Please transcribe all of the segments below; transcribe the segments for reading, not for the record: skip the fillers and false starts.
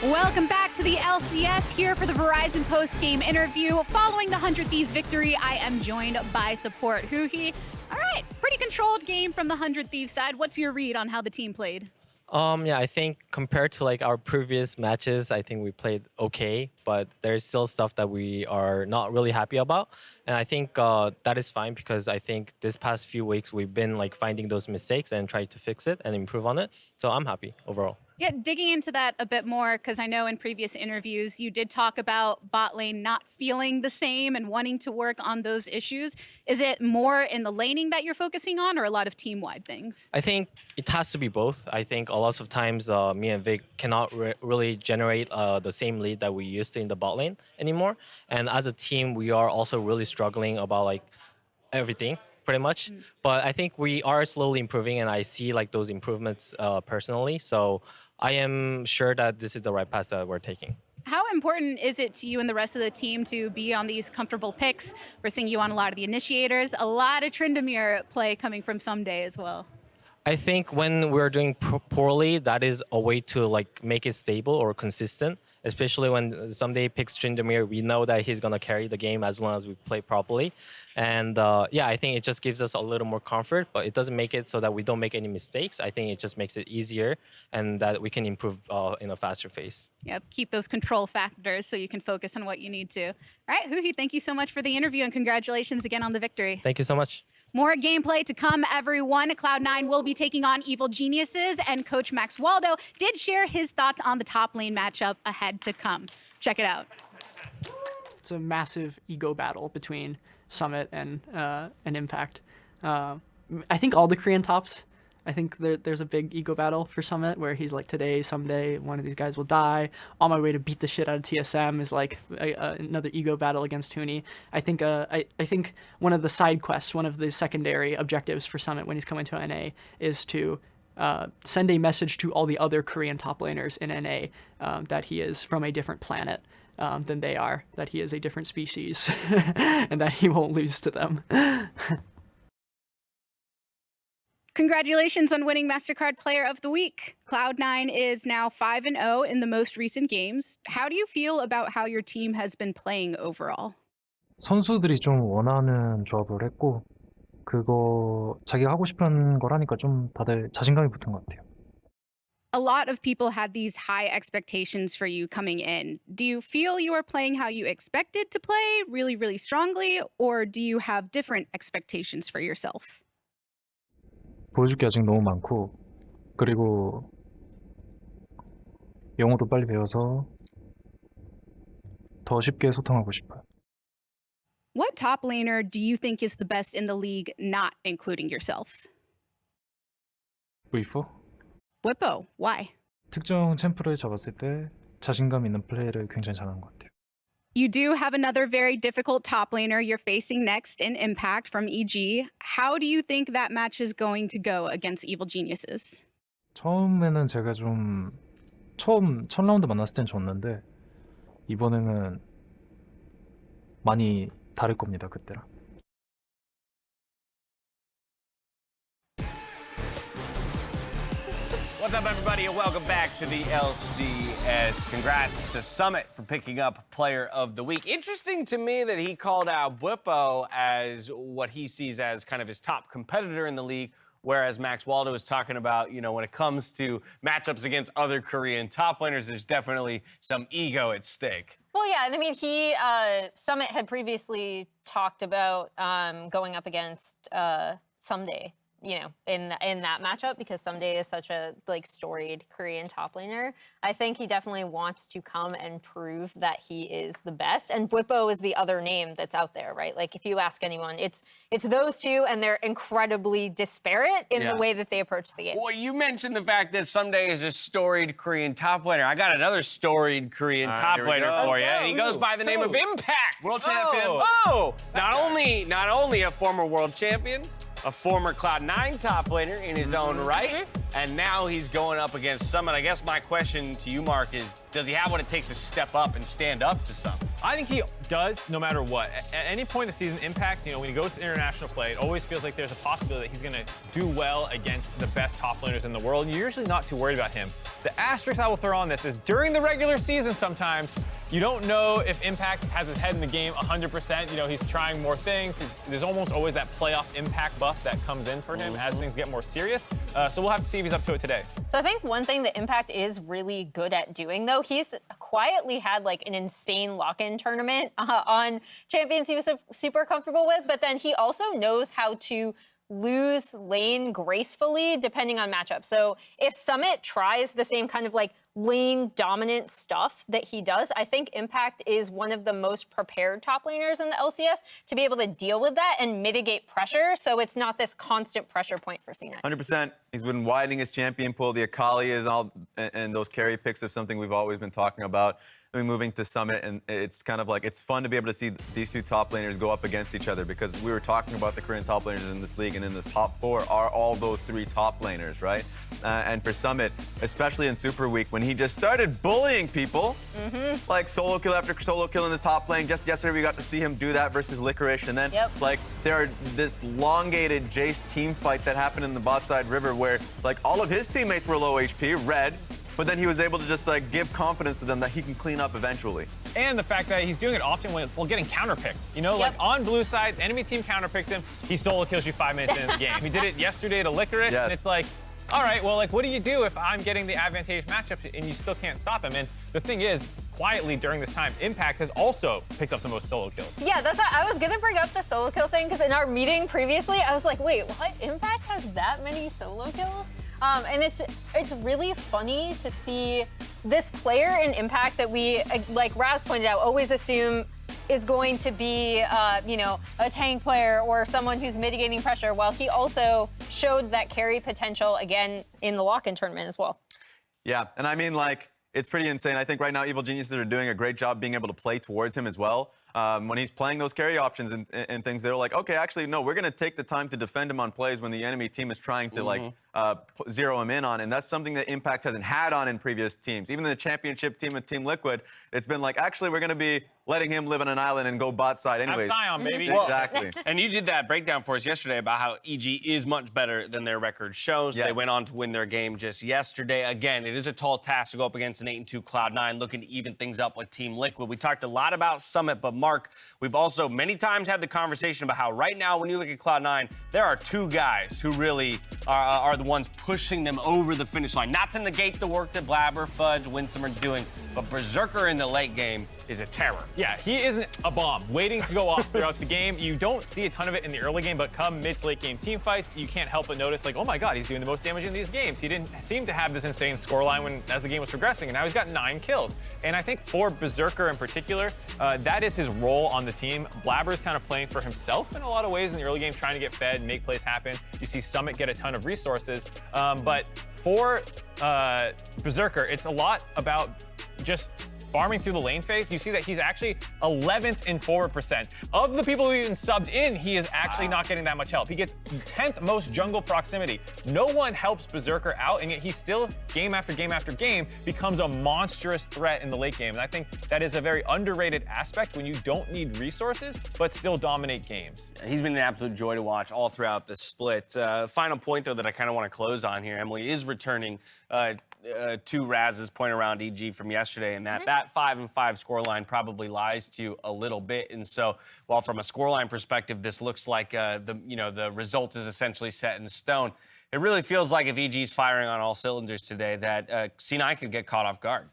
Welcome back to the LCS here for the Verizon post-game interview. Following the 100 Thieves victory, I am joined by support Huhi. All right, pretty controlled game from the 100 Thieves side. What's your read on how the team played? Yeah, I think compared to like our previous matches, I think we played okay, but there's still stuff that we are not really happy about. And I think that is fine because I think this past few weeks we've been like finding those mistakes and trying to fix it and improve on it. So I'm happy overall. Yeah, digging into that a bit more, because I know in previous interviews you did talk about bot lane not feeling the same and wanting to work on those issues. Is it more in the laning that you're focusing on or a lot of team-wide things? I think it has to be both. I think a lot of times me and Vic cannot really generate the same lead that we used to in the bot lane anymore. And as a team, we are also really struggling about like everything pretty much. But I think we are slowly improving and I see like those improvements personally. So I am sure that this is the right path that we're taking. How important is it to you and the rest of the team to be on these comfortable picks? We're seeing you on a lot of the initiators, a lot of Tryndamere play coming from Someday as well. I think when we're doing poorly, that is a way to like make it stable or consistent. Especially when Someday picks Tryndamere, we know that he's gonna carry the game as long as we play properly. And yeah, I think it just gives us a little more comfort, but it doesn't make it so that we don't make any mistakes. I think it just makes it easier and that we can improve in a faster pace. Yep, keep those control factors so you can focus on what you need to. All right, Huhi, thank you so much for the interview and congratulations again on the victory. Thank you so much. More gameplay to come, everyone. Cloud9 will be taking on Evil Geniuses, and Coach Max Waldo did share his thoughts on the top lane matchup ahead to come. Check it out. It's a massive ego battle between Summit and Impact. I think all the Korean tops, I think there's a big ego battle for Summit where he's like, today, someday, one of these guys will die. On my way to beat the shit out of TSM is like another ego battle against Huni. I think one of the side quests, one of the secondary objectives for Summit when he's coming to NA is to send a message to all the other Korean top laners in NA that he is from a different planet than they are, that he is a different species, and that he won't lose to them. Congratulations on winning MasterCard Player of the Week. Cloud9 is now 5-0 in the most recent games. How do you feel about how your team has been playing overall? 선수들이 좀 원하는 조합을 했고 그거 자기가 하고 싶은 걸 하니까 좀 다들 자신감이 붙은 것 같아요. A lot of people had these high expectations for you coming in. Do you feel you are playing how you expected to play really, really strongly, or do you have different expectations for yourself? 보여줄 게 아직 너무 많고 그리고 영어도 빨리 배워서 더 쉽게 소통하고 싶어요. What top laner do you think is the best in the league, not including yourself? V4? Whippo, why? 특정 챔프를 잡았을 때 자신감 있는 플레이를 굉장히 잘하는 것 같아요. You do have another very difficult top laner you're facing next in Impact from EG. How do you think that match is going to go against Evil Geniuses? 처음에는 제가 좀 첫 라운드 만났을 땐 졌는데 이번에는 많이 다를 겁니다, 그때랑. What's up, everybody, and welcome back to the LCS. Congrats to Summit for picking up Player of the Week. Interesting to me that he called out Whippo as what he sees as kind of his top competitor in the league, whereas Max Waldo was talking about, you know, when it comes to matchups against other Korean top laners, there's definitely some ego at stake. Well, yeah, I mean, Summit had previously talked about going up against Someday, you know, in that matchup because Someday is such a storied Korean top laner. I think he definitely wants to come and prove that he is the best. And Whippo is the other name that's out there, right? Like if you ask anyone, it's those two, and they're incredibly disparate in the way that they approach the game. Well, you mentioned the fact that Someday is a storied Korean top laner. I got another storied Korean top laner for you, and he goes by the name of Impact. World champion. Oh, not only a former world champion, a former Cloud9 top laner in his own right, and now he's going up against Summit. I guess my question to you, Mark, is does he have what it takes to step up and stand up to Summit? I think he does, no matter what. At any point in the season, Impact, when he goes to international play, it always feels like there's a possibility that he's going to do well against the best top laners in the world, and you're usually not too worried about him. The asterisk I will throw on this is during the regular season sometimes, you don't know if Impact has his head in the game 100%. He's trying more things. There's almost always that playoff impact buff that comes in for him as things get more serious. So we'll have to see if he's up to it today. So I think one thing that Impact is really good at doing, though, he's quietly had like an insane lock-in tournament on champions he was super comfortable with, but then he also knows how to lose lane gracefully depending on matchup. So if Summit tries the same kind of like lane dominant stuff that he does, I think Impact is one of the most prepared top laners in the LCS to be able to deal with that and mitigate pressure, so it's not this constant pressure point for C9. 100%. He's been widening his champion pool. The Akali is all, and those carry picks of something we've always been talking about. I mean, moving to Summit, and it's kind of like, it's fun to be able to see these two top laners go up against each other, because we were talking about the Korean top laners in this league, and in the top 4 are all those 3 top laners, right? And for Summit, especially in Super Week, when he just started bullying people, like solo kill after solo kill in the top lane. Just yesterday, we got to see him do that versus FLICKR, and then like this elongated Jace team fight that happened in the bot side river, where like all of his teammates were low HP, red, but then he was able to just like give confidence to them that he can clean up eventually. And the fact that he's doing it often while getting counterpicked. Like on blue side, enemy team counterpicks him, he solo kills you 5 minutes into the game. He did it yesterday to LCS, and it's like, all right, well, like, what do you do if I'm getting the advantageous matchup and you still can't stop him? And the thing is, quietly during this time, Impact has also picked up the most solo kills. Yeah, that's what, I was gonna bring up the solo kill thing, because in our meeting previously, I was like, wait, what? Impact has that many solo kills? And it's really funny to see this player in Impact that we, like Raz pointed out, always assume is going to be, a tank player or someone who's mitigating pressure, while he also showed that carry potential again in the lock-in tournament as well. Yeah, and I mean, like, it's pretty insane. I think right now Evil Geniuses are doing a great job being able to play towards him as well. When he's playing those carry options and things, they're like, okay, actually, no, we're going to take the time to defend him on plays when the enemy team is trying to, like, zero him in on. And that's something that Impact hasn't had on in previous teams. Even the championship team with Team Liquid, it's been like, actually, we're going to be letting him live on an island and go bot side anyways. Have Sion, baby. Exactly. And you did that breakdown for us yesterday about how EG is much better than their record shows. They went on to win their game just yesterday. Again, it is a tall task to go up against an 8-2 Cloud9, looking to even things up with Team Liquid. We talked a lot about Summit, but Mark, we've also many times had the conversation about how right now, when you look at Cloud9, there are 2 guys who really are the ones pushing them over the finish line. Not to negate the work that Blaber, Fudge, Winsome are doing, but Berserker in the late game is a terror. Yeah, he isn't a bomb waiting to go off throughout the game. You don't see a ton of it in the early game, but come mid to late game team fights, you can't help but notice, like, oh my god, he's doing the most damage in these games. He didn't seem to have this insane scoreline as the game was progressing, and now he's got 9 kills. And I think for Berserker in particular, that is his role on the team. Blaber's kind of playing for himself in a lot of ways in the early game, trying to get fed and make plays happen. You see Summit get a ton of resources, but for Berserker, it's a lot about just farming through the lane phase. You see that he's actually 11th in forward percent. Of the people who even subbed in, he is actually not getting that much help. He gets 10th most jungle proximity. No one helps Berserker out, and yet he still, game after game after game, becomes a monstrous threat in the late game. And I think that is a very underrated aspect when you don't need resources, but still dominate games. He's been an absolute joy to watch all throughout the split. Final point, though, that I kind of want to close on here. Emily is returning to Raz's point around EG from yesterday, and that 5-5 scoreline probably lies to you a little bit. And so, while from a scoreline perspective, this looks like the result is essentially set in stone, it really feels like if EG's firing on all cylinders today, that C9 could get caught off guard.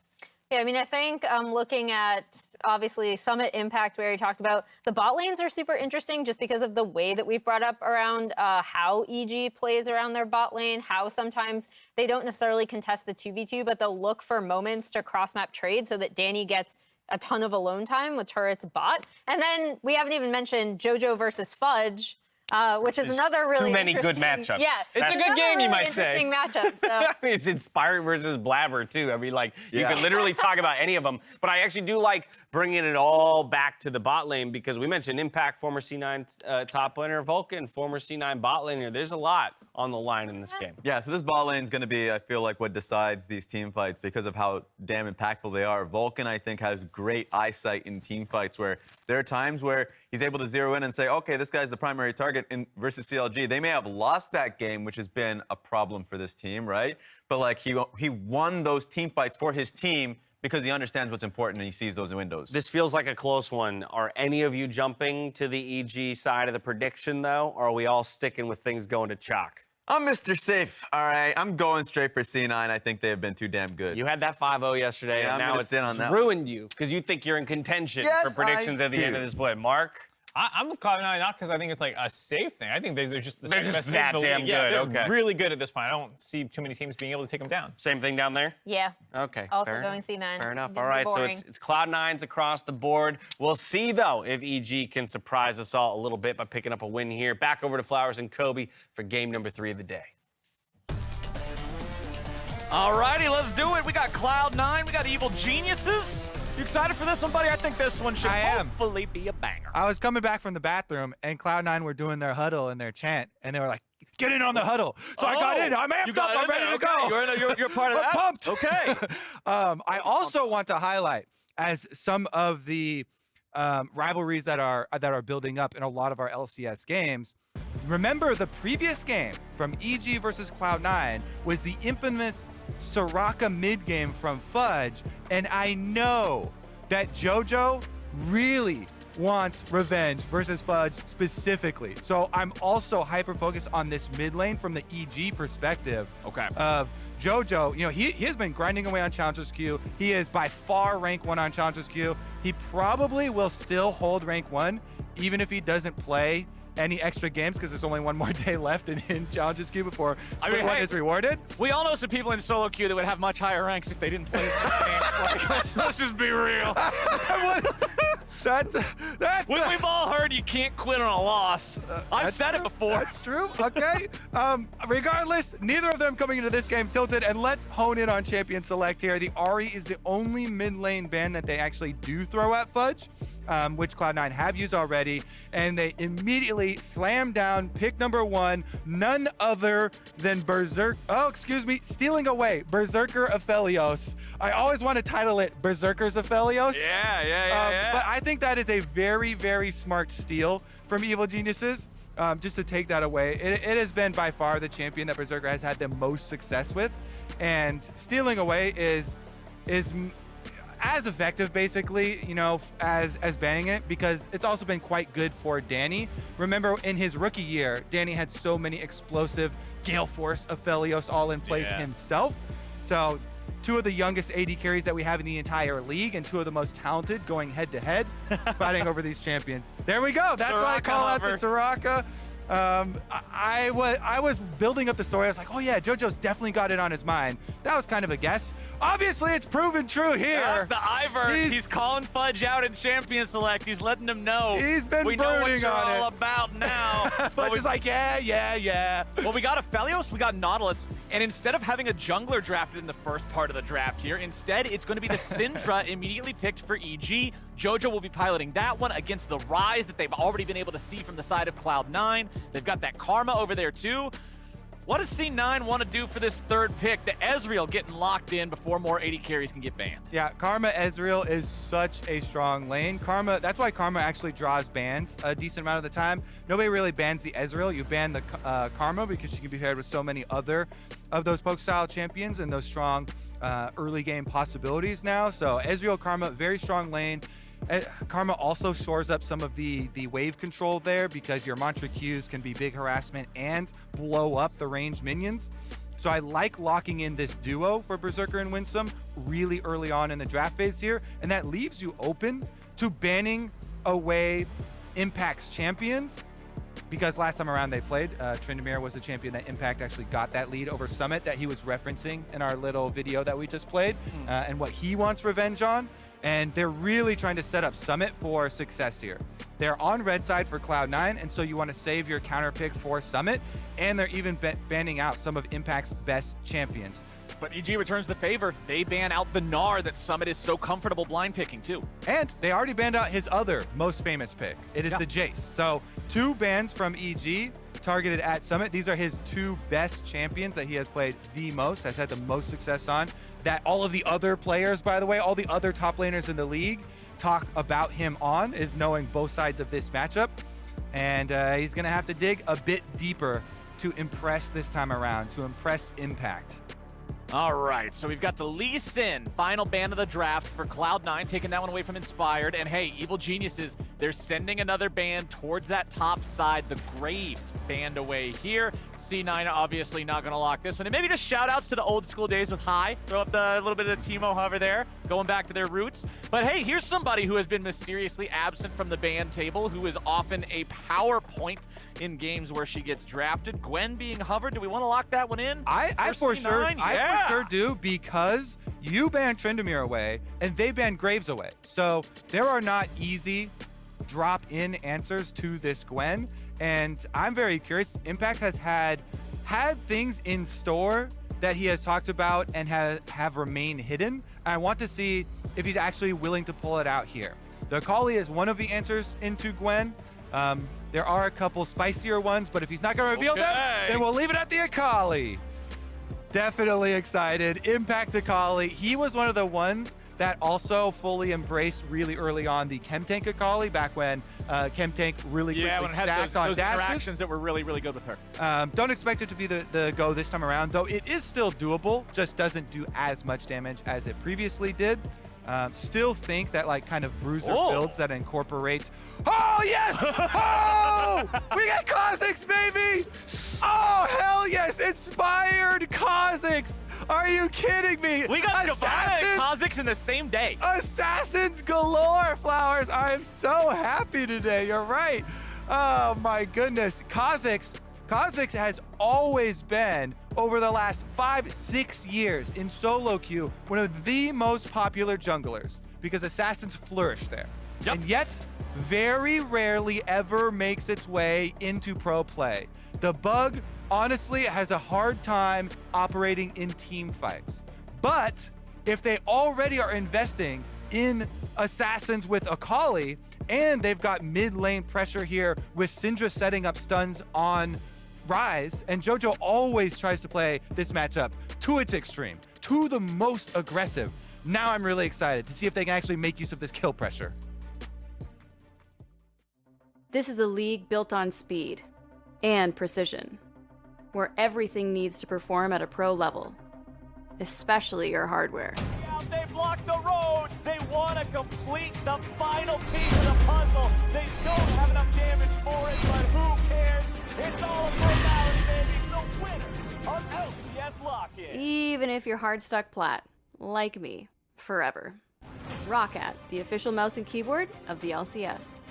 Yeah, I mean, I think looking at, obviously, Summit Impact, where he talked about, the bot lanes are super interesting just because of the way that we've brought up around how EG plays around their bot lane, how sometimes they don't necessarily contest the 2v2, but they'll look for moments to cross-map trade so that Danny gets a ton of alone time with turrets bot. And then we haven't even mentioned JoJo versus Fudge, which is another really too many good interesting- matchups. Yeah, It's a good game, you might say. Interesting matchup. So. It's Inspired versus Blaber, too. I mean, like, you Yeah. could literally talk about any of them. But I actually do like bringing it all back to the bot lane because we mentioned Impact, former C9 top laner, Vulcan, former C9 bot laner. There's a lot on the line in this game. Yeah, so this bot lane is going to be, I feel like, what decides these team fights because of how damn impactful they are. Vulcan, I think, has great eyesight in team fights where there are times where he's able to zero in and say, okay, this guy's the primary target in versus CLG. They may have lost that game, which has been a problem for this team, right? But like he won those team fights for his team because he understands what's important and he sees those windows. This feels like a close one. Are any of you jumping to the EG side of the prediction, though? Or are we all sticking with things going to chalk? I'm Mr. Safe, all right? I'm going straight for C9. I think they have been too damn good. You had that 5-0 yesterday, Yeah, I'm and now gonna it's sit on that ruined you because you think you're in contention Yes, for predictions I at the end do. of this play. Mark? I'm with Cloud9 not because I think it's like a safe thing. I think they're just the They're second just best team in that the damn league. Yeah, good, they're okay. really good at this point. I don't see too many teams being able to take them down. Same thing down there? Yeah. Okay. Also fair going enough. C9. Fair enough. Disney All right, boring. so it's Cloud9's across the board. We'll see, though, if EG can surprise us all a little bit by picking up a win here. Back over to Flowers and Kobe for game number 3 of the day. Alrighty, let's do it. We got Cloud9, we got Evil Geniuses. You excited for this one, buddy? I think this one should I am. hopefully be a banger. I was coming back from the bathroom, and Cloud9 were doing their huddle and their chant, and they were like, get in on the huddle. So I got in. I'm amped up. I'm ready to go. You're part of I'm that? pumped. Okay. I also want to highlight, as some of the rivalries that are building up in a lot of our LCS games, remember the previous game from EG versus Cloud9 was the infamous Soraka mid game from Fudge, and I know that JoJo really wants revenge versus Fudge specifically. So I'm also hyper focused on this mid lane from the EG perspective. Okay. Of JoJo, you know, he has been grinding away on Challengers Queue. He is by far rank 1 on Challengers Queue. He probably will still hold rank 1 even if he doesn't play any extra games because there's only one more day left in Challengers Queue before Split 1 is rewarded. We all know some people in solo queue that would have much higher ranks if they didn't play these games. Like, let's just be real. That's We've all heard you can't quit on a loss. I've said it before. That's true. Okay. Regardless, neither of them coming into this game tilted, and let's hone in on Champion Select here. The Ahri is the only mid lane ban that they actually do throw at Fudge, which Cloud9 have used already, and they immediately slam down pick number 1, none other than stealing away Berserker Aphelios. I always want to title it Berserker's Aphelios. Yeah. But I think that is a very, very smart steal from Evil Geniuses. Just to take that away. It has been by far the champion that Berserker has had the most success with, and stealing away is as effective, basically, you know, as banning it, because it's also been quite good for Danny. Remember, in his rookie year, Danny had so many explosive Gale Force Aphelios all in play himself. So 2 of the youngest AD carries that we have in the entire league, and 2 of the most talented going head-to-head, fighting over these champions. There we go. That's why I call out the Soraka. I was building up the story. I was like, oh yeah, JoJo's definitely got it on his mind. That was kind of a guess. Obviously, it's proven true here. The Ivor, he's calling Fudge out in Champion Select. He's letting him know. He's been we know what brooding you're on all it. about now. Fudge is like, yeah. Well, we got Aphelios, we got Nautilus, and instead of having a jungler drafted in the first part of the draft here, instead it's going to be the Syndra immediately picked for EG. JoJo will be piloting that one against the Ryze that they've already been able to see from the side of Cloud9. They've got that Karma over there too. What does C9 want to do for this 3rd pick? The Ezreal getting locked in before more AD carries can get banned. Yeah, Karma Ezreal is such a strong lane. Karma, that's why Karma actually draws bans a decent amount of the time. Nobody really bans the Ezreal. You ban the Karma because she can be paired with so many other of those poke style champions and those strong early game possibilities now. So Ezreal, Karma, very strong lane. Karma also shores up some of the wave control there because your mantra Qs can be big harassment and blow up the ranged minions. So I like locking in this duo for Berserker and Winsome really early on in the draft phase here, and that leaves you open to banning away Impact's champions, because last time around they played, Tryndamere was the champion that Impact actually got that lead over Summit that he was referencing in our little video that we just played, and what he wants revenge on. And they're really trying to set up Summit for success here. They're on red side for Cloud9, and so you want to save your counter pick for Summit, and they're even banning out some of Impact's best champions. But EG returns the favor. They ban out the Gnar that Summit is so comfortable blind picking too. And they already banned out his other most famous pick. It is the Jace. So 2 bans from EG targeted at Summit. These are his 2 best champions that he has played the most, has had the most success on. That all of the other players, by the way, all the other top laners in the league talk about him on, is knowing both sides of this matchup. And he's going to have to dig a bit deeper to impress this time around, to impress Impact. All right, so we've got the Lee Sin, final ban of the draft for Cloud9, taking that one away from Inspired. And hey, Evil Geniuses, they're sending another ban towards that top side. The Graves banned away here. C9 obviously not going to lock this one. And maybe just shout outs to the old school days with High. Throw up the little bit of the Teemo hover there, going back to their roots. But hey, here's somebody who has been mysteriously absent from the ban table, who is often a power point in games where she gets drafted. Gwen being hovered. Do we want to lock that one in? I for sure do, because you ban Tryndamere away and they ban Graves away. So there are not easy drop-in answers to this Gwen. And I'm very curious. Impact has had things in store that he has talked about and have remained hidden. I want to see if he's actually willing to pull it out here. The Akali is one of the answers into Gwen. There are a couple spicier ones, but if he's not going to reveal them, then we'll leave it at the Akali. Definitely excited. Impact Akali. He was one of the ones that also fully embraced really early on the Chemtank Akali, back when Chemtank really quickly stacked on those dashes. interactions that were really, really good with her. Don't expect it to be the go this time around, though it is still doable, just doesn't do as much damage as it previously did. Still think that like kind of bruiser builds that incorporate. Oh yes! Oh, we got Kha'zix, baby! Oh hell yes! Inspired Kha'zix! Are you kidding me? We got Shyvana and Kha'zix in the same day. Assassins galore, Flowers! I am so happy today. You're right. Oh my goodness, Kha'zix has always been, over the last 5-6 years in solo queue, one of the most popular junglers, because assassins flourish there. Yep. And yet, very rarely ever makes its way into pro play. The bug, honestly, has a hard time operating in team fights. But if they already are investing in assassins with Akali, and they've got mid lane pressure here with Syndra setting up stuns on Ryze, and JoJo always tries to play this matchup to its extreme, to the most aggressive. Now I'm really excited to see if they can actually make use of this kill pressure. This is a league built on speed and precision, where everything needs to perform at a pro level, especially your hardware. They blocked the road. They want to complete the final piece of the puzzle. They don't have enough damage for it, but who cares? It's all a formality, baby. The winner of LCS Lock-In. Even if you're hard stuck plat, like me, forever. Roccat, the official mouse and keyboard of the LCS.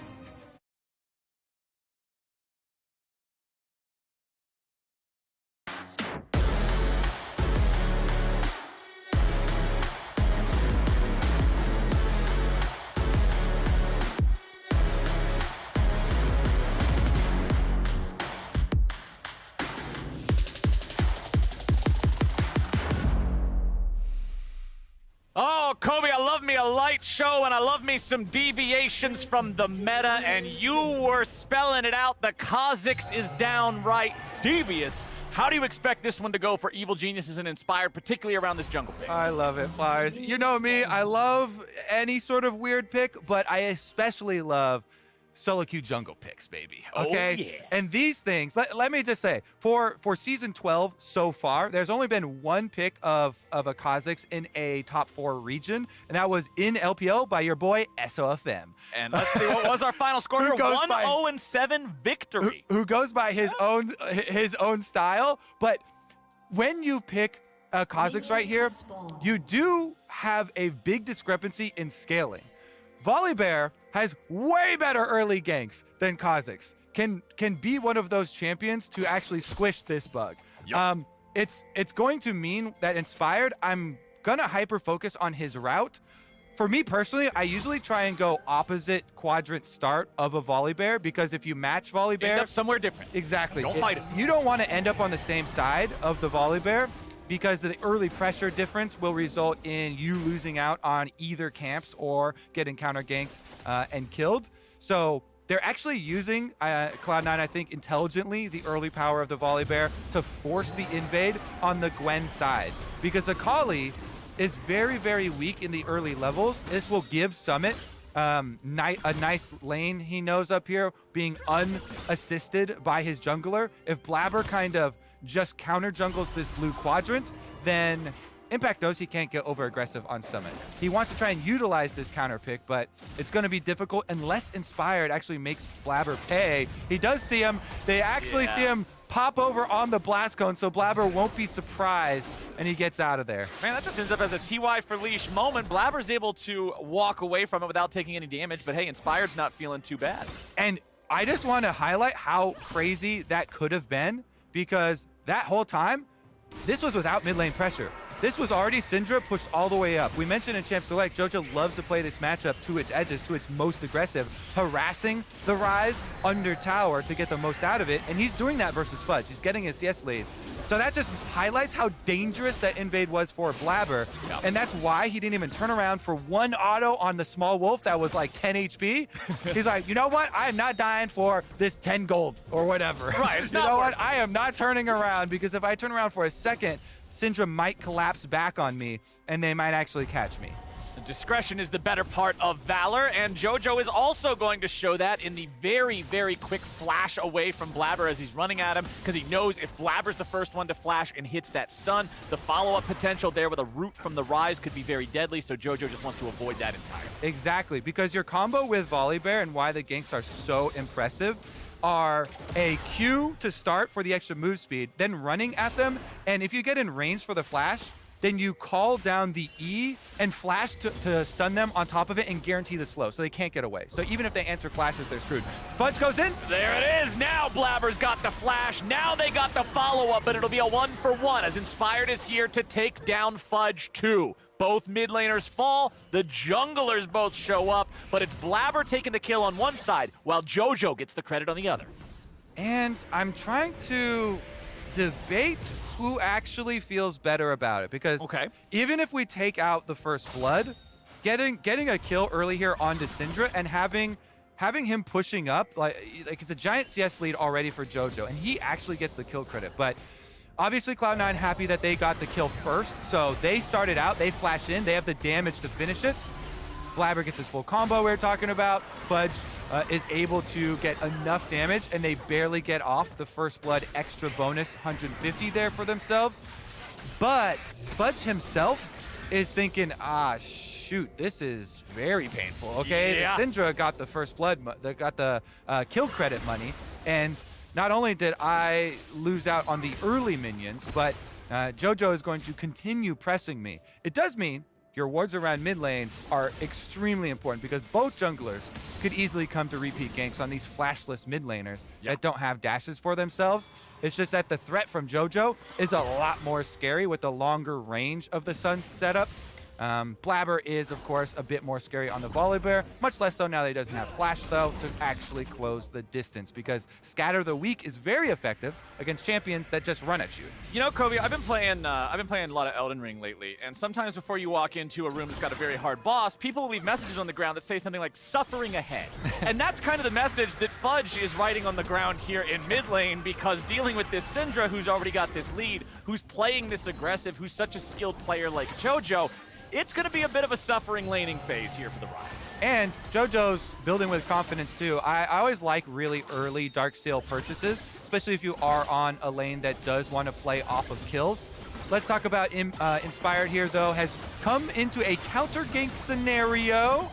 Oh, Kobe, I love me a light show, and I love me some deviations from the meta, and you were spelling it out. The Kha'zix is downright devious. How do you expect this one to go for Evil Geniuses and Inspired, particularly around this jungle pick? I love it, Flowers. You know me, I love any sort of weird pick, but I especially love solo queue jungle picks, baby. Okay? Oh, yeah. And these things, let me just say, for season 12 so far, there's only been one pick of a Kha'zix in a top 4 region, and that was in LPL by your boy SOFM. And let's see, what was our final score here? 1-0-7 victory. Who goes by his own style, but when you pick a Kha'zix right here, you do have a big discrepancy in scaling. Volibear has way better early ganks than Kha'zix. Can be one of those champions to actually squish this bug. Yep. It's going to mean that Inspired, I'm gonna hyper focus on his route, For me personally, I usually try and go opposite quadrant start of a Volibear, because if you match Volibear, End up somewhere different. exactly. Don't fight it. You don't want to end up on the same side of the Volibear, because the early pressure difference will result in you losing out on either camps or getting counter ganked and killed. So they're actually using Cloud9, I think, intelligently, the early power of the Volibear to force the invade on the Gwen side, because Akali is very, very weak in the early levels. This will give Summit a nice lane he knows up here, being unassisted by his jungler. If Blaber kind of just counter jungles this blue quadrant, then Impact knows he can't get over aggressive on Summit. He wants to try and utilize this counter pick, but it's going to be difficult unless Inspired actually makes Blaber pay. He does see him. They actually see him pop over on the blast cone, so Blaber won't be surprised, and he gets out of there. Man, that just ends up as a TY for leash moment. Blaber's able to walk away from it without taking any damage, but hey, Inspired's not feeling too bad. And I just want to highlight how crazy that could have been, because that whole time, this was without mid lane pressure. This was already Syndra pushed all the way up. We mentioned in Champ Select, JoJo loves to play this matchup to its edges, to its most aggressive, harassing the Ryze under tower to get the most out of it, and he's doing that versus Fudge. He's getting his CS lead. So that just highlights how dangerous that invade was for Blaber, and that's why he didn't even turn around for one auto on the small wolf that was like 10 HP. He's like, you know what? I am not dying for this 10 gold or whatever. Right, you know what? I am not turning around, because if I turn around for a second, Syndra might collapse back on me, and they might actually catch me. Discretion is the better part of valor, and JoJo is also going to show that in the very, very quick flash away from Blaber as he's running at him, because he knows if Blaber's the first one to flash and hits that stun, the follow-up potential there with a root from the Ryze could be very deadly, so JoJo just wants to avoid that entirely. Exactly, because your combo with Volibear and why the ganks are so impressive are a Q to start for the extra move speed, then running at them, and if you get in range for the flash, then you call down the E and flash to stun them on top of it and guarantee the slow, so they can't get away. So even if they answer flashes, they're screwed. Fudge goes in. There it is. Now Blaber's got the flash. Now they got the follow-up, but it'll be a 1-for-1 as Inspired is here to take down Fudge too. Both mid laners fall, the junglers both show up, but it's Blaber taking the kill on one side, while JoJo gets the credit on the other. And I'm trying to debate who actually feels better about it, because even if we take out the first blood, getting a kill early here onto Syndra and having him pushing up, like it's a giant CS lead already for JoJo, and he actually gets the kill credit. But obviously Cloud9 happy that they got the kill first, so they started out, they flash in, they have the damage to finish it. Blaber gets his full combo we were talking about. Fudge is able to get enough damage, and they barely get off the first blood extra bonus 150 there for themselves. But Fudge himself is thinking, shoot, this is very painful. Okay, Yeah. Syndra got the first blood, got the kill credit money, and not only did I lose out on the early minions, but JoJo is going to continue pressing me. It does mean your wards around mid lane are extremely important, because both junglers could easily come to repeat ganks on these flashless mid laners that don't have dashes for themselves. It's just that the threat from JoJo is a lot more scary with the longer range of the Sun setup. Blaber is, of course, a bit more scary on the Volibear, much less so now that he doesn't have Flash, though, to actually close the distance, because Scatter the Weak is very effective against champions that just run at you. You know, Kobe, I've been playing a lot of Elden Ring lately, and sometimes before you walk into a room that's got a very hard boss, people leave messages on the ground that say something like, suffering ahead. And that's kind of the message that Fudge is writing on the ground here in mid lane, because dealing with this Syndra who's already got this lead, who's playing this aggressive, who's such a skilled player like JoJo, it's going to be a bit of a suffering laning phase here for the Ryze. And JoJo's building with confidence too. I always like really early Darksteel purchases, especially if you are on a lane that does want to play off of kills. Let's talk about Inspired here, though, has come into a counter gank scenario.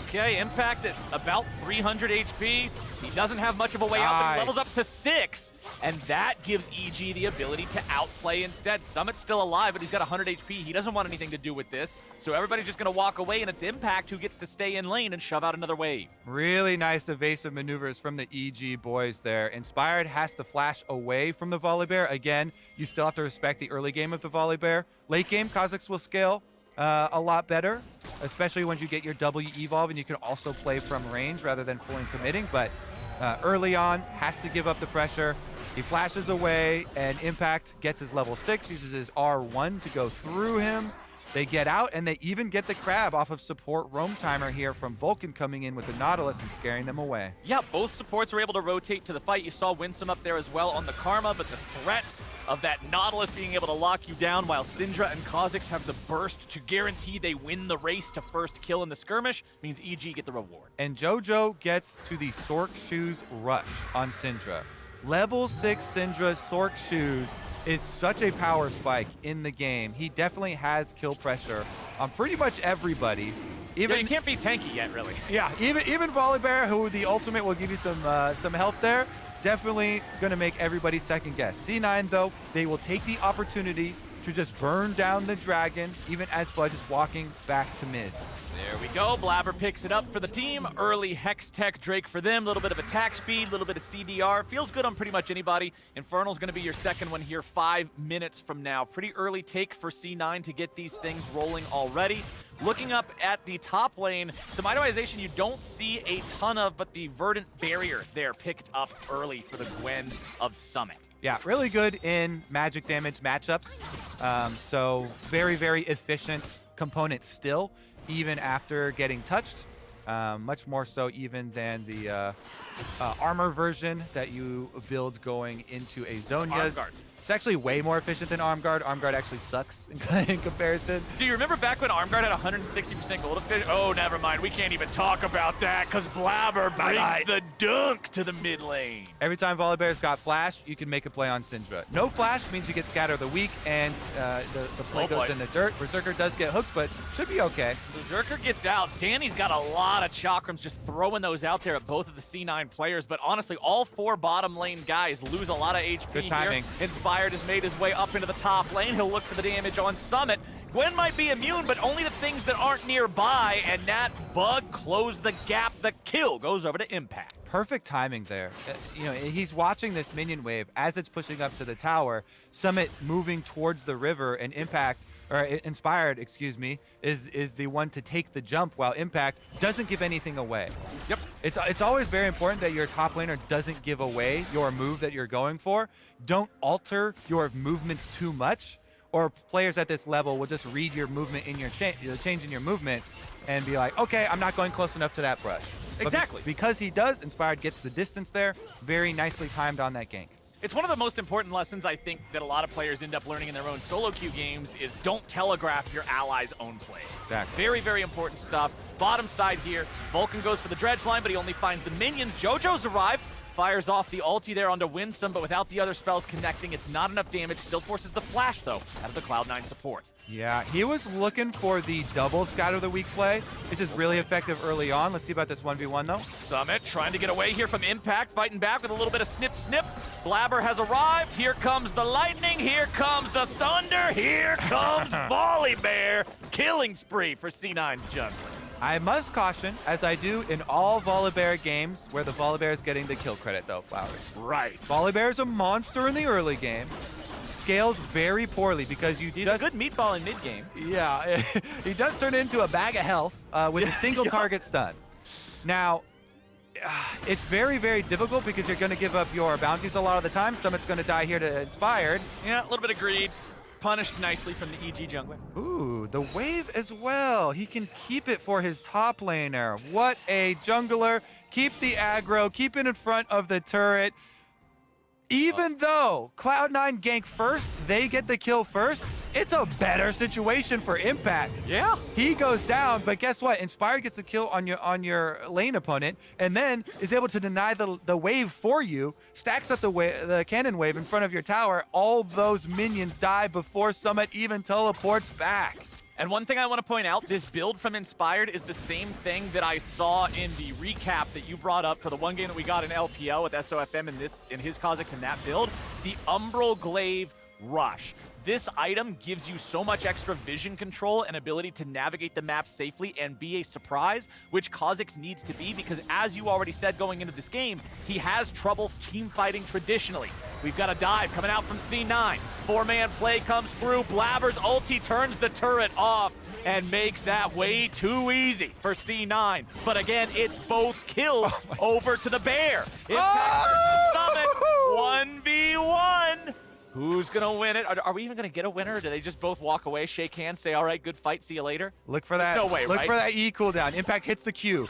Okay, Impact at about 300 HP. He doesn't have much of a way out, but he levels up to 6. And that gives EG the ability to outplay instead. Summit's still alive, but he's got 100 HP. He doesn't want anything to do with this. So everybody's just going to walk away, and it's Impact who gets to stay in lane and shove out another wave. Really nice evasive maneuvers from the EG boys there. Inspired has to flash away from the Volibear. Again, you still have to respect the early game of the Volibear. Late game, Kha'zix will scale a lot better especially when you get your W evolve and you can also play from range rather than fully committing. But early on, has to give up the pressure. He flashes away, and Impact gets his level 6, uses his R1 to go through him. They get out, and they even get the crab off of support roam timer here from Vulcan coming in with the Nautilus and scaring them away. Yeah, both supports were able to rotate to the fight. You saw Winsome up there as well on the Karma, but the threat of that Nautilus being able to lock you down while Syndra and Kha'zix have the burst to guarantee they win the race to first kill in the skirmish means EG get the reward. And Jojo gets to the Sork Shoes rush on Syndra. Level 6 Syndra Sork Shoes is such a power spike in the game. He definitely has kill pressure on pretty much everybody. Even, yeah, he can't be tanky yet, really. Yeah, even Volibear, who the ultimate will give you some help there, definitely going to make everybody second guess. C9, though, they will take the opportunity to just burn down the dragon, even as Fudge is walking back to mid. There we go. Blaber picks it up for the team. Early Hex Tech Drake for them. A little bit of attack speed, a little bit of CDR. Feels good on pretty much anybody. Infernal's going to be your second one here 5 minutes from now. Pretty early take for C9 to get these things rolling already. Looking up at the top lane, some itemization you don't see a ton of, but the Verdant Barrier there picked up early for the Gwen of Summit. Yeah, really good in magic damage matchups. So very, very efficient component still, even after getting touched. Much more so even than the armor version that you build going into a Zhonya's. It's actually way more efficient than Arm Guard. Arm Guard actually sucks in comparison. Do you remember back when Arm Guard had 160% gold efficiency? Oh, never mind. We can't even talk about that because Blaber brings the dunk to the mid lane. Every time Volibear's got flash, you can make a play on Syndra. No flash means you get Scatter of the Weak, and the play goes in the dirt. Berserker does get hooked, but should be okay. Berserker gets out. Danny's got a lot of chakrams just throwing those out there at both of the C9 players, but honestly, all 4 bottom lane guys lose a lot of HP Good timing. here. Inspired has made his way up into the top lane. He'll look for the damage on Summit. Gwen might be immune, but only the things that aren't nearby, and that bug closed the gap. The kill goes over to Impact. Perfect timing there. You know, he's watching this minion wave as it's pushing up to the tower. Summit moving towards the river, and Inspired, excuse me, is the one to take the jump while Impact doesn't give anything away. Yep. It's always very important that your top laner doesn't give away your move that you're going for. Don't alter your movements too much, or players at this level will just read your movement in your change in your movement and be like, okay, I'm not going close enough to that brush. Exactly. But because he does, Inspired gets the distance there. Very nicely timed on that gank. It's one of the most important lessons I think that a lot of players end up learning in their own solo queue games is don't telegraph your allies' own plays. Exactly. Very, very important stuff. Bottom side here, Vulcan goes for the dredge line, but he only finds the minions. Jojo's arrived, fires off the ulti there onto Winsome, but without the other spells connecting, it's not enough damage. Still forces the flash, though, out of the Cloud9 support. Yeah, he was looking for the double Scatter of the Weak play. This is really effective early on. Let's see about this 1v1, though. Summit trying to get away here from Impact, fighting back with a little bit of snip. Blaber has arrived. Here comes the lightning. Here comes the thunder. Here comes Volibear. Killing spree for C9's jungler. I must caution, as I do in all Volibear games, where the Volibear is getting the kill credit, though, Flowers. Right. Volibear is a monster in the early game. Scales very poorly because He's a good meatball in mid-game. Yeah, he does turn into a bag of health with a single target stun. Now, it's very, very difficult because you're going to give up your bounties a lot of the time. Summit's going to die here to Inspired. Yeah, a little bit of greed. Punished nicely from the EG jungler. Ooh, the wave as well. He can keep it for his top laner. What a jungler. Keep the aggro, keep it in front of the turret. Even though Cloud9 gank first, they get the kill first, it's a better situation for Impact. Yeah. He goes down, but guess what? Inspired gets the kill on your lane opponent, and then is able to deny the wave for you, stacks up the cannon wave in front of your tower. All those minions die before Summit even teleports back. And one thing I want to point out, this build from Inspired is the same thing that I saw in the recap that you brought up for the one game that we got in LPL with SOFM in his Kha'zix in that build, the Umbral Glaive Rush. This item gives you so much extra vision control and ability to navigate the map safely and be a surprise, which Kha'zix needs to be because, as you already said going into this game, he has trouble team fighting traditionally. We've got a dive coming out from C9. 4-man play comes through. Blaber's ulti turns the turret off and makes that way too easy for C9. But again, it's both kills over to the bear. Impact versus Summit, 1v1. Who's gonna win it? Are we even gonna get a winner? Or do they just both walk away, shake hands, say, all right, good fight, see you later? Look for that. No way, Look right? for that E cooldown. Impact hits the Q.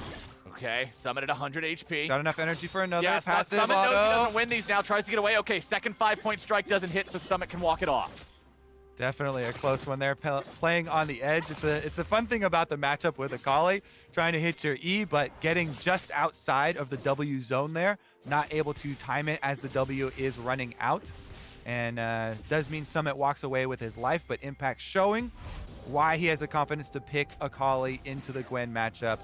Okay, Summit at 100 HP. Got enough energy for another Yeah, passive Summit knows he auto. doesn't win these now, tries to get away. Okay, second 5-point strike doesn't hit, so Summit can walk it off. Definitely a close one there, playing on the edge. It's a fun thing about the matchup with Akali, trying to hit your E, but getting just outside of the W zone there, not able to time it as the W is running out. And does mean Summit walks away with his life, but Impact showing why he has the confidence to pick Akali into the Gwen matchup.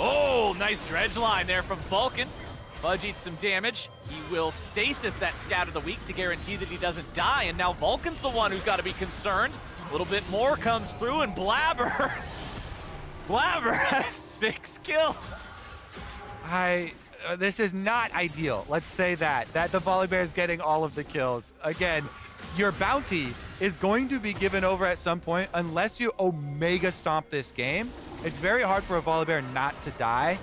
Oh, nice dredge line there from Vulcan. Fudge eats some damage. He will stasis that Scout of the Week to guarantee that he doesn't die, and now Vulcan's the one who's got to be concerned. A little bit more comes through, and Blaber has 6 kills. This is not ideal. Let's say that the Volibear is getting all of the kills. Again, your bounty is going to be given over at some point unless you Omega Stomp this game. It's very hard for a Volibear not to die,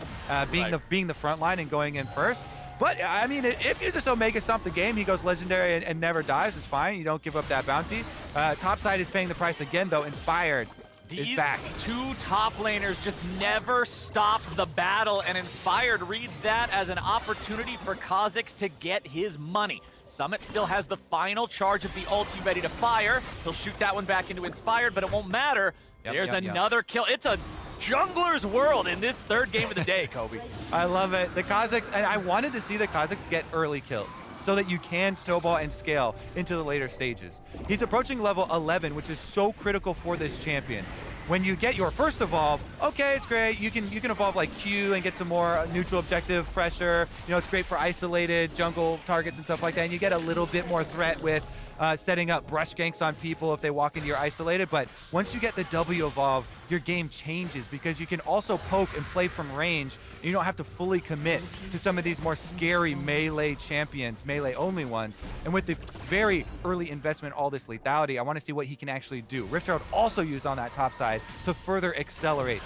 being the front line and going in first. But, I mean, if you just Omega Stomp the game, he goes Legendary and never dies, it's fine. You don't give up that bounty. Topside is paying the price again, though. Inspired is back. Two top laners just never stop the battle, and Inspired reads that as an opportunity for Kha'zix to get his money. Summit still has the final charge of the ulti ready to fire. He'll shoot that one back into Inspired, but it won't matter. There's another kill. It's a jungler's world in this third game of the day, Kobe. I love it. The Kha'zix, and I wanted to see the Kha'zix get early kills so that you can snowball and scale into the later stages. He's approaching level 11, which is so critical for this champion. When you get your first evolve, okay, it's great. You can evolve like Q and get some more neutral objective pressure. You know, it's great for isolated jungle targets and stuff like that. And you get a little bit more threat with setting up brush ganks on people if they walk into your isolated. But once you get the W evolve, your game changes because you can also poke and play from range. And you don't have to fully commit to some of these more scary melee champions, melee only ones. And with the very early investment, all this lethality, I want to see what he can actually do. Rift Herald also used on that top side to further accelerate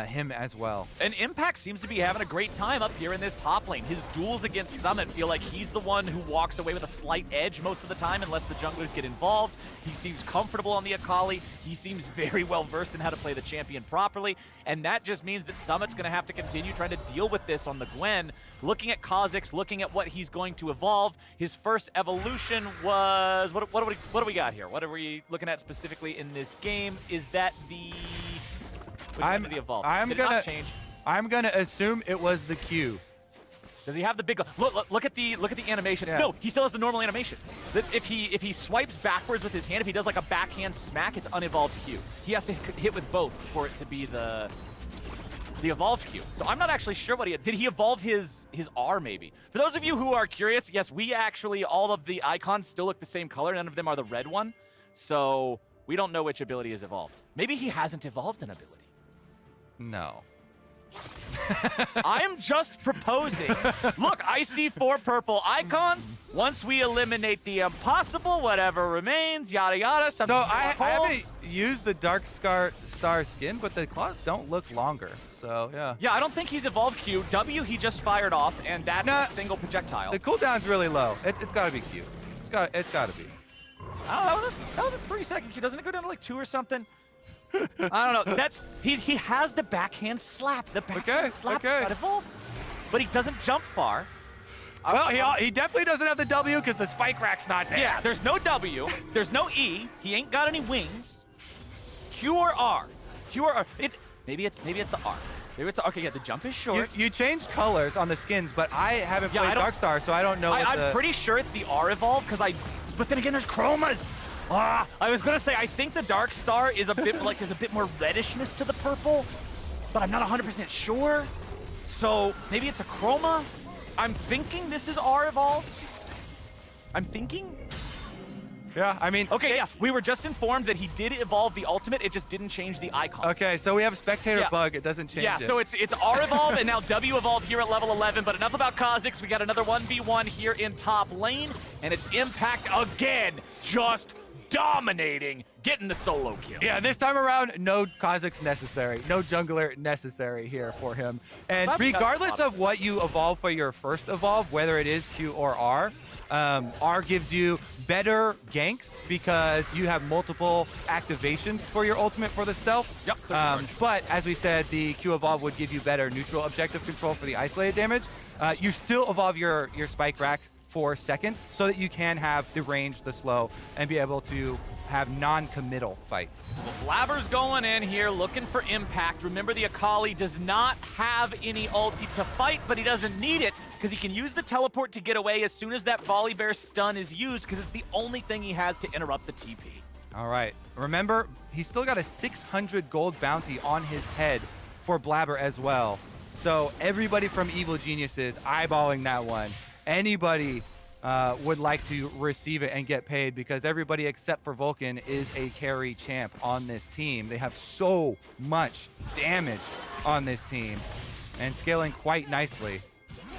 him as well. And Impact seems to be having a great time up here in this top lane. His duels against Summit feel like he's the one who walks away with a slight edge most of the time unless the junglers get involved. He seems comfortable on the Akali. He seems very well versed in how to play the champion properly. And that just means that Summit's going to have to continue trying to deal with this on the Gwen. Looking at Kha'zix, looking at what he's going to evolve. His first evolution was... What do we got here? What are we looking at specifically in this game? Is that the... I'm gonna assume it was the Q. Does he have the big? Look at the animation. Yeah. No, he still has the normal animation. If he swipes backwards with his hand, if he does like a backhand smack, it's unevolved Q. He has to hit with both for it to be the evolved Q. So I'm not actually sure what did he evolve his R maybe? For those of you who are curious, yes, we actually all of the icons still look the same color. None of them are the red one. So we don't know which ability is evolved. Maybe he hasn't evolved an ability. No. I'm just proposing. Look, I see 4 purple icons. Once we eliminate the impossible, whatever remains, yada yada. So I haven't used the Dark Star skin, but the claws don't look longer. So yeah. Yeah, I don't think he's evolved Q. W he just fired off, and that's a single projectile. The cooldown's really low. It's got to be Q. It's got to be. Oh, that was a 3-second Q. Doesn't it go down to like 2 or something? I don't know. That's he has the backhand slap. The backhand slap got evolved, but he doesn't jump far. Well, he definitely doesn't have the W because the spike rack's not there. Yeah, there's no W. There's no E. He ain't got any wings. Q or R. Q or R. Maybe it's the R. Maybe it's okay. Yeah, the jump is short. You changed colors on the skins, but I haven't played Dark Star, so I don't know. I'm pretty sure it's the R evolve because But then again, there's chromas. I was gonna say I think the Dark Star is a bit like there's a bit more reddishness to the purple, but I'm not 100% sure. So maybe it's a chroma. I'm thinking this is R evolved. I'm thinking. Yeah, I mean... Okay, yeah, we were just informed that he did evolve the ultimate, it just didn't change the icon. Okay, so we have a spectator bug, it doesn't change it. So it's R evolve and now W evolve here at level 11, but enough about Kha'Zix. We got another 1v1 here in top lane, and it's Impact again, just dominating, getting the solo kill. Yeah, this time around, no Kha'Zix necessary. No jungler necessary here for him. And regardless of what you evolve for your first evolve, whether it is Q or R, R gives you better ganks because you have multiple activations for your ultimate for the stealth. Yep. But as we said, the Q evolve would give you better neutral objective control for the isolated damage. You still evolve your spike rack for second so that you can have the range, the slow, and be able to have non-committal fights. Well, Blaber's going in here looking for impact. Remember, the Akali does not have any ulti to fight, but he doesn't need it because he can use the teleport to get away as soon as that Volibear stun is used because it's the only thing he has to interrupt the TP. All right. Remember, he's still got a 600 gold bounty on his head for Blaber as well. So everybody from Evil Geniuses eyeballing that one. Anybody would like to receive it and get paid because everybody except for Vulcan is a carry champ on this team. They have so much damage on this team and scaling quite nicely.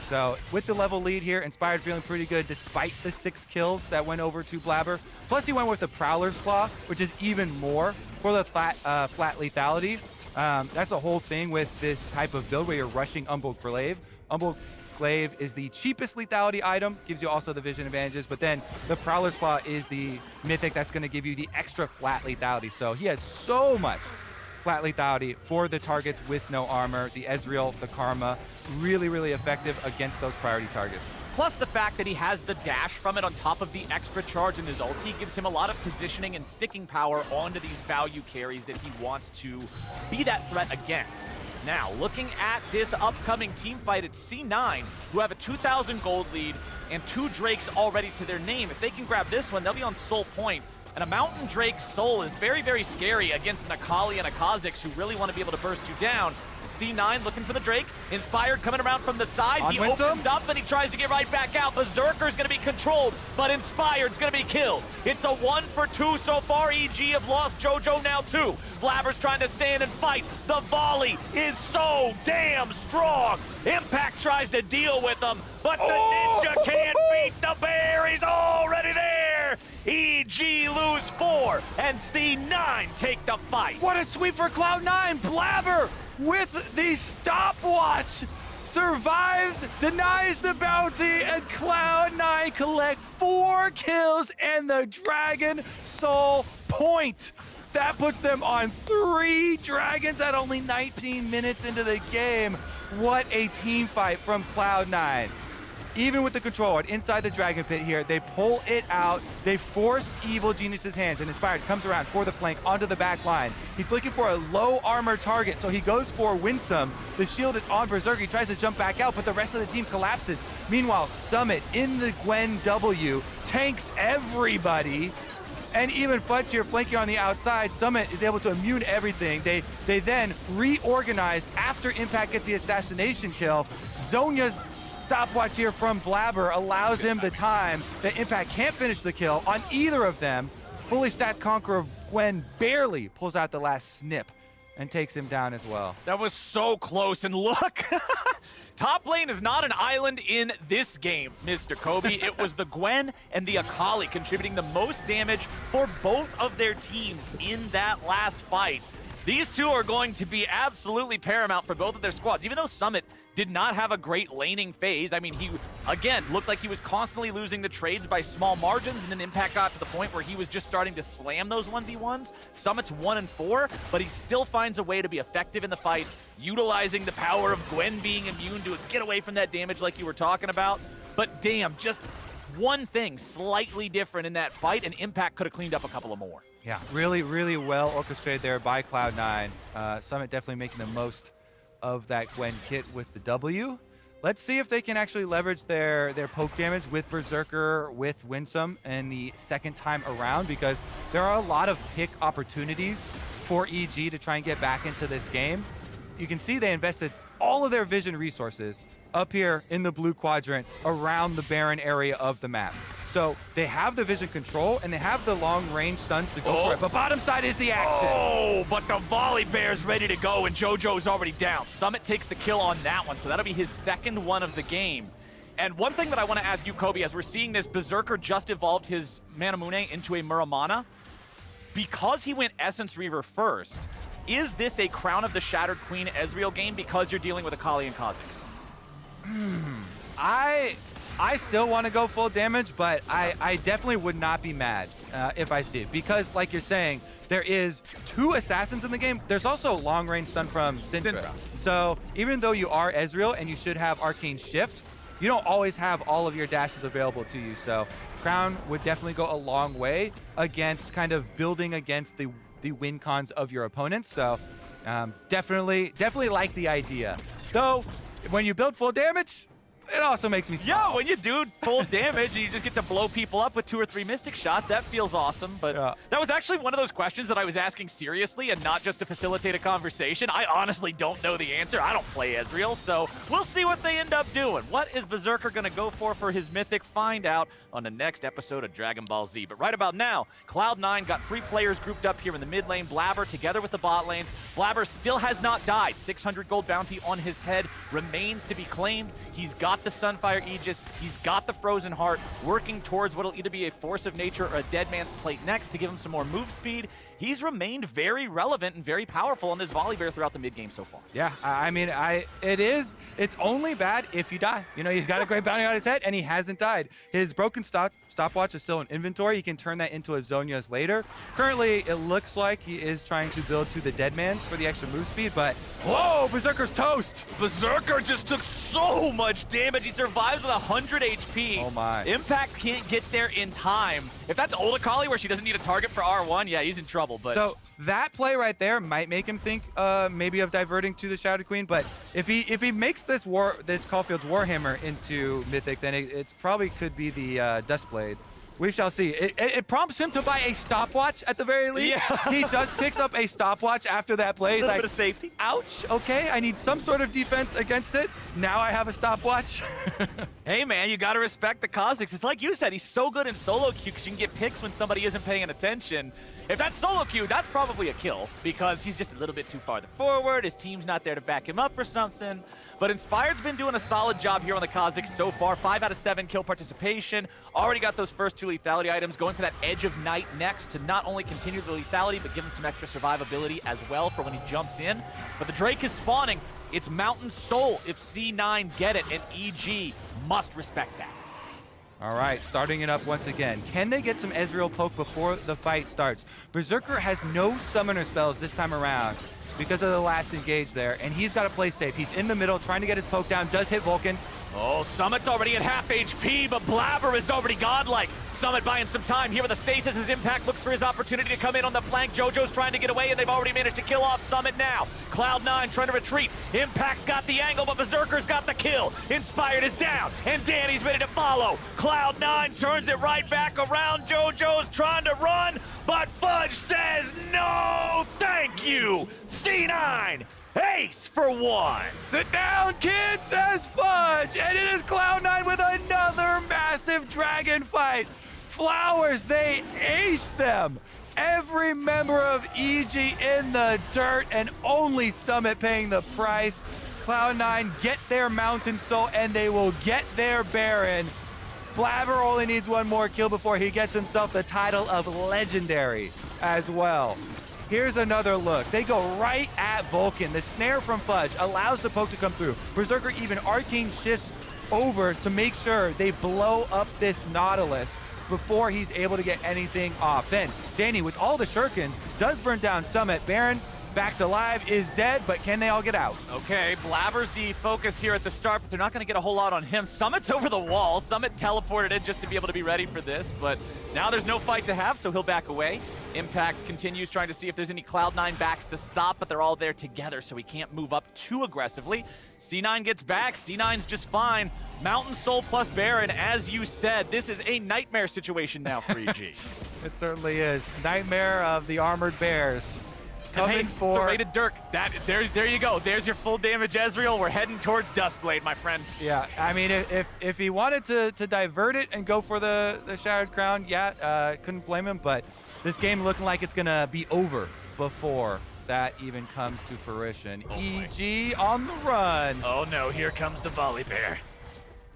So with the level lead here, Inspired feeling pretty good despite the 6 kills that went over to Blaber. Plus he went with the Prowler's Claw, which is even more for the flat lethality. That's the whole thing with this type of build where you're rushing Umbral Glaive. Umbral Glaive is the cheapest lethality item, gives you also the vision advantages, but then the Prowler's Claw is the mythic that's going to give you the extra flat lethality. So he has so much flat lethality for the targets with no armor. The Ezreal, the Karma, really, really effective against those priority targets. Plus the fact that he has the dash from it on top of the extra charge in his ulti gives him a lot of positioning and sticking power onto these value carries that he wants to be that threat against. Now, looking at this upcoming team fight, it's C9, who have a 2,000 gold lead and 2 Drakes already to their name. If they can grab this one, they'll be on Soul Point. And a Mountain Drake's Soul is very, very scary against an Akali and a Kha'Zix who really want to be able to burst you down. C9 looking for the Drake. Inspired coming around from the side. He opens up and he tries to get right back out. Berserker's going to be controlled, but Inspired's going to be killed. It's a 1 for 2 so far. EG have lost Jojo now too. Blaber's trying to stand and fight. The volley is so damn strong. Impact tries to deal with him, but the ninja can't beat the bear. He's already there. EG lose 4 and C9 take the fight. What a sweep for Cloud9. Blaber with the stopwatch survives, denies the bounty, and Cloud9 collect 4 kills and the Dragon Soul Point. That puts them on 3 dragons at only 19 minutes into the game. What a team fight from Cloud9. Even with the controller inside the Dragon Pit here, they pull it out. They force Evil Genius's hands, and Inspired comes around for the flank onto the back line. He's looking for a low armor target, so he goes for Winsome. The shield is on Berserker. He tries to jump back out, but the rest of the team collapses. Meanwhile, Summit in the Gwen W tanks everybody. And even Fudge here flanking on the outside. Summit is able to immune everything. They then reorganize after Impact gets the assassination kill. Zonya's stopwatch here from Blaber allows him the time that Impact can't finish the kill on either of them. Fully stacked Conqueror Gwen barely pulls out the last snip and takes him down as well. That was so close, and look, top lane is not an island in this game, Mr. Kobe. It was the Gwen and the Akali contributing the most damage for both of their teams in that last fight. These two are going to be absolutely paramount for both of their squads. Even though Summit did not have a great laning phase, I mean, he, again, looked like he was constantly losing the trades by small margins, and then Impact got to the point where he was just starting to slam those 1v1s. Summit's 1 and 4, but he still finds a way to be effective in the fights, utilizing the power of Gwen being immune to get away from that damage like you were talking about. But damn, just one thing slightly different in that fight, and Impact could have cleaned up a couple of more. Yeah, really, really well orchestrated there by Cloud9. Summit definitely making the most of that Gwen kit with the W. Let's see if they can actually leverage their poke damage with Berserker, with Winsome, and the second time around, because there are a lot of pick opportunities for EG to try and get back into this game. You can see they invested all of their vision resources up here in the blue quadrant around the barren area of the map. So they have the vision control and they have the long range stuns to go for it. But bottom side is the action. Oh, but the Volibear's ready to go and JoJo's already down. Summit takes the kill on that one, so that'll be his second one of the game. And one thing that I want to ask you, Kobe, as we're seeing this, Berserker just evolved his Manamune into a Muramana. Because he went Essence Reaver first, is this a Crown of the Shattered Queen Ezreal game because you're dealing with Akali and Kha'Zix? I still want to go full damage, but I definitely would not be mad if I see it. Because, like you're saying, there is 2 assassins in the game. There's also long range stun from Syndra. So even though you are Ezreal and you should have Arcane Shift, you don't always have all of your dashes available to you. So Crown would definitely go a long way against kind of building against the win cons of your opponents. So definitely like the idea. Though, when you build full damage, it also makes me smile. Yeah, when you do full damage and you just get to blow people up with 2 or 3 Mystic shots, that feels awesome. But that was actually one of those questions that I was asking seriously and not just to facilitate a conversation. I honestly don't know the answer. I don't play Ezreal, so we'll see what they end up doing. What is Berserker going to go for his Mythic? Find out on the next episode of Dragon Ball Z. But right about now, Cloud9 got 3 players grouped up here in the mid lane. Blaber together with the bot lanes. Blaber still has not died. 600 gold bounty on his head remains to be claimed. He's got the Sunfire Aegis, he's got the Frozen Heart, working towards what'll either be a Force of Nature or a Dead Man's Plate next to give him some more move speed. He's remained very relevant and very powerful on this Volibear throughout the mid game so far. Yeah, I mean, it's only bad if you die. You know, he's got a great bounty on his head and he hasn't died. His broken stopwatch is still in inventory. He can turn that into a Zhonya's later. Currently, it looks like he is trying to build to the Dead Man's for the extra move speed, but whoa, Berserker's toast! Berserker just took so much damage. He survives with 100 HP. Oh my. Impact can't get there in time. If that's old Akali where she doesn't need a target for R1, yeah, he's in trouble. But so that play right there might make him think maybe of diverting to the Shattered Queen, but if he makes this Caulfield's Warhammer into Mythic, then it probably could be the Dustblade. We shall see. It prompts him to buy a stopwatch at the very least. Yeah. He just picks up a stopwatch after that play. A little bit of safety. Ouch, okay, I need some sort of defense against it. Now I have a stopwatch. Hey man, you gotta respect the Kha'Zix. It's like you said, he's so good in solo queue because you can get picks when somebody isn't paying attention. If that's solo queue, that's probably a kill because he's just a little bit too farther forward. His team's not there to back him up or something. But Inspired's been doing a solid job here on the Kha'Zix so far. 5 out of 7 kill participation. Already got those first 2 lethality items. Going for that Edge of Night next to not only continue the lethality, but give him some extra survivability as well for when he jumps in. But the Drake is spawning. It's Mountain Soul if C9 get it, and EG must respect that. All right, starting it up once again. Can they get some Ezreal poke before the fight starts? Berserker has no summoner spells this time around because of the last engage there, and he's got to play safe. He's in the middle trying to get his poke down, does hit Vulcan. Oh, Summit's already at half HP, but Blaber is already godlike. Summit buying some time here with the stasis. His Impact looks for his opportunity to come in on the flank. JoJo's trying to get away, and they've already managed to kill off Summit now. Cloud9 trying to retreat. Impact's got the angle, but Berserker's got the kill. Inspired is down, and Danny's ready to follow. Cloud9 turns it right back around. JoJo's trying to run, but Fudge says no, thank you. C9. Ace for 1. Sit down, kid, says Fudge. And it is Cloud9 with another massive dragon fight. Flowers, they ace them. Every member of EG in the dirt and only Summit paying the price. Cloud9 get their Mountain Soul and they will get their Baron. Blaber only needs one more kill before he gets himself the title of Legendary as well. Here's another look. They go right at Vulcan. The snare from Fudge allows the poke to come through. Berserker even arcane shifts over to make sure they blow up this Nautilus before he's able to get anything off. Then Danny, with all the shurikens, does burn down Summit. Baron, back to live, is dead, but can they all get out? Okay, Blaber's the focus here at the start, but they're not going to get a whole lot on him. Summit's over the wall. Summit teleported in just to be able to be ready for this, but now there's no fight to have, so he'll back away. Impact continues trying to see if there's any Cloud9 backs to stop, but they're all there together, so he can't move up too aggressively. C9 gets back. C9's just fine. Mountain Soul plus Baron, as you said, this is a nightmare situation now for EG. It certainly is. Nightmare of the Armored Bears. Coming for Serrated Dirk. There you go. There's your full damage Ezreal. We're heading towards Duskblade, my friend. Yeah, I mean, if he wanted to divert it and go for the Shattered Crown, yeah, couldn't blame him. But this game looking like it's gonna be over before that even comes to fruition. EG on the run. Oh no, here comes the Volibear.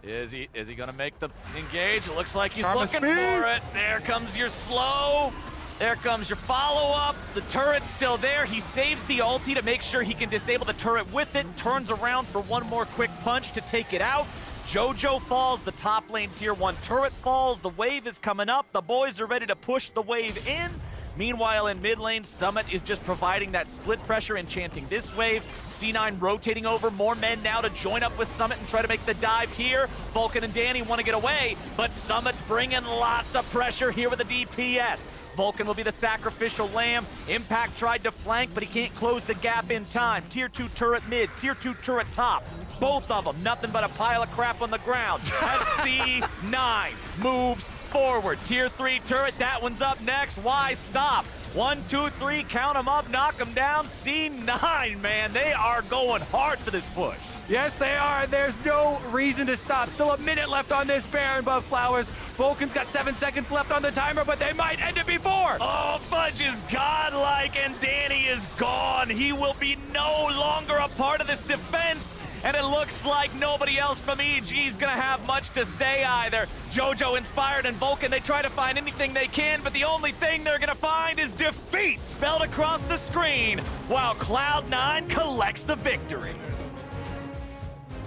Is he gonna make the engage? It looks like he's looking for it. There comes your slow. There comes your follow-up. The turret's still there. He saves the ulti to make sure he can disable the turret with it. Turns around for one more quick punch to take it out. Jojo falls. The top lane tier 1 turret falls. The wave is coming up. The boys are ready to push the wave in. Meanwhile, in mid lane, Summit is just providing that split pressure, enchanting this wave. C9 rotating over, more men now to join up with Summit and try to make the dive here. Vulcan and Danny want to get away, but Summit's bringing lots of pressure here with the DPS. Vulcan will be the sacrificial lamb. Impact tried to flank, but he can't close the gap in time. Tier 2 turret mid, Tier 2 turret top. Both of them, nothing but a pile of crap on the ground. As C9 moves forward. Tier 3 turret, that one's up next. Why stop? 1, 2, 3, count them up, knock them down. C9, man, they are going hard for this push. Yes, they are, and there's no reason to stop. Still a minute left on this Baron above Flowers. Vulcan's got 7 seconds left on the timer, but they might end it before. Oh, Fudge is godlike, and Danny is gone. He will be no longer a part of this defense. And it looks like nobody else from EG is going to have much to say either. Jojo, Inspired, and Vulcan, they try to find anything they can, but the only thing they're going to find is defeat spelled across the screen, while Cloud9 collects the victory.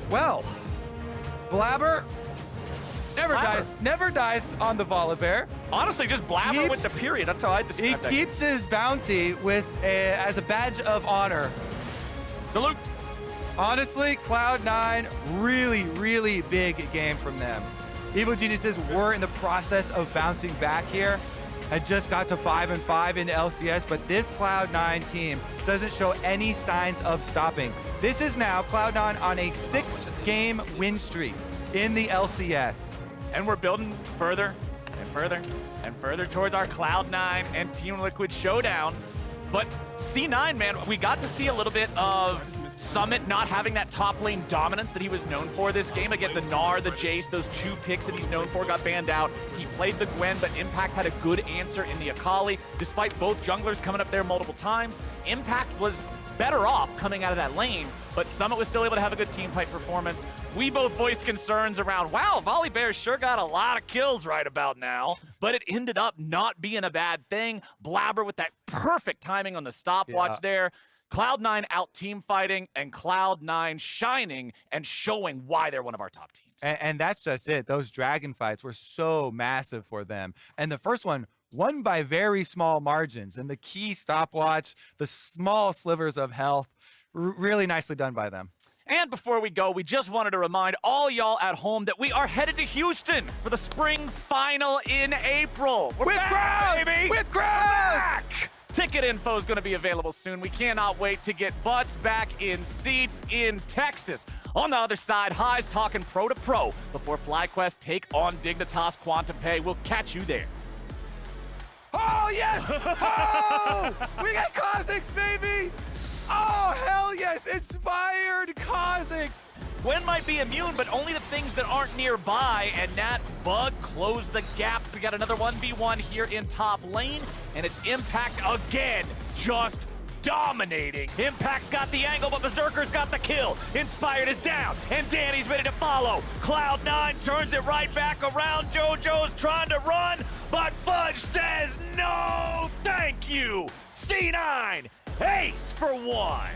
Well, Blaber never dies on the Volibear. Honestly, just Blaber with the period. That's how I describe that. He keeps his bounty as a badge of honor. Salute. Honestly, Cloud9, really, really big game from them. Evil Geniuses were in the process of bouncing back here. Had just got to 5-5 in LCS, but this Cloud9 team doesn't show any signs of stopping. This is now Cloud9 on a 6-game win streak in the LCS. And we're building further and further and further towards our Cloud9 and Team Liquid showdown. But C9, man, we got to see a little bit of Summit not having that top lane dominance that he was known for this game. Again, the Gnar, the Jace, those 2 picks that he's known for got banned out. He played the Gwen, but Impact had a good answer in the Akali. Despite both junglers coming up there multiple times, Impact was better off coming out of that lane, but Summit was still able to have a good team fight performance. We both voiced concerns around, wow, Volibear sure got a lot of kills right about now, but it ended up not being a bad thing. Blaber with that perfect timing on the stopwatch there. Cloud9 out team fighting, and Cloud9 shining and showing why they're one of our top teams. And that's just it. Those dragon fights were so massive for them. And the first one won by very small margins. And the key stopwatch, the small slivers of health, really nicely done by them. And before we go, we just wanted to remind all y'all at home that we are headed to Houston for the spring final in April. We're back, baby! With crowds! Ticket info is going to be available soon. We cannot wait to get butts back in seats in Texas. On the other side, High's talking pro to pro before FlyQuest take on Dignitas Quantum Pay. We'll catch you there. Oh, yes! Oh! We got Kha'zix, baby! Oh, hell yes! Inspired Kha'zix! Gwen might be immune, but only the things that aren't nearby, and that bug closed the gap. We got another 1v1 here in top lane, and it's Impact again, just dominating. Impact's got the angle, but Berserker's got the kill. Inspired is down, and Danny's ready to follow. Cloud9 turns it right back around. Jojo's trying to run, but Fudge says no, thank you. C9, ace for 1.